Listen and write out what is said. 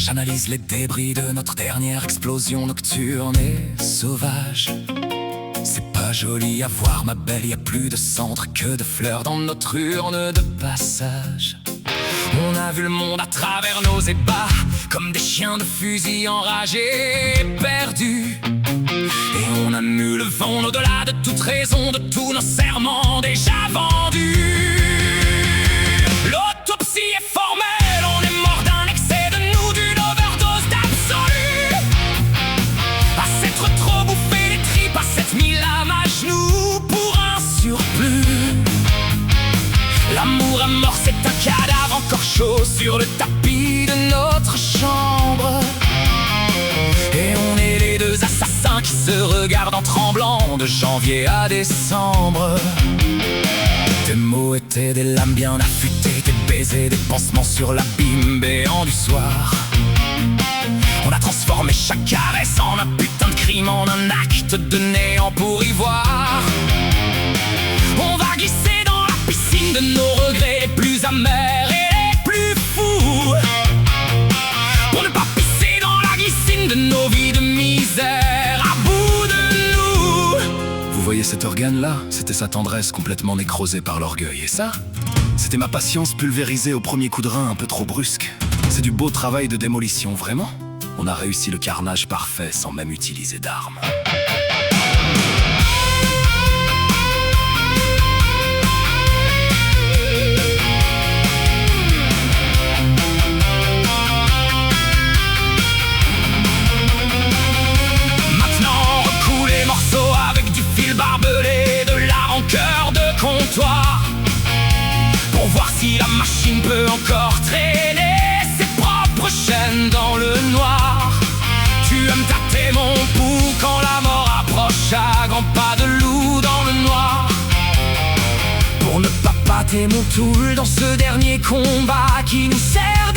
J'analyse les débris de notre dernière explosion nocturne et sauvage. C'est pas joli à voir ma belle, y a plus de cendres que de fleurs dans notre urne de passage. On a vu le monde à travers nos ébats, comme des chiens de fusil enragés, perdus. Et on a mu le vent au-delà de toute raison, de tous nos serments déjà vendus. L'autopsie est formelle, on est mort d'un excès de nous, d'une overdose d'absolu. À s'être trop bouffé les tripes, à s'être mis l'âme à genoux pour un surplus. L'amour à mort, c'est un cadavre encore chaud sur le tapis de notre chambre. Et on est les deux assassins qui se regardent en tremblant de janvier à décembre. Tes mots étaient des lames bien affûtées, tes baisers des pansements sur l'abîme béant du soir. On a transformé chaque caresse en un putain de crime, en un acte de néant pour y voir. On va glisser dans la piscine de nos regrets les plus amers et les plus fous, pour ne pas pisser dans la glycine de nos vies de misère à bout de nous. Vous voyez cet organe-là? C'était sa tendresse complètement nécrosée par l'orgueil. Et ça, c'était ma patience pulvérisée au premier coup de rein un peu trop brusque. C'est du beau travail de démolition, vraiment. On a réussi le carnage parfait sans même utiliser d'armes. Barbelé de la rancœur de comptoir, pour voir si la machine peut encore traîner ses propres chaînes dans le noir. Tu aimes tâter mon pouls quand la mort approche à grands pas de loup dans le noir, pour ne pas pâter mon toul dans ce dernier combat qui nous sert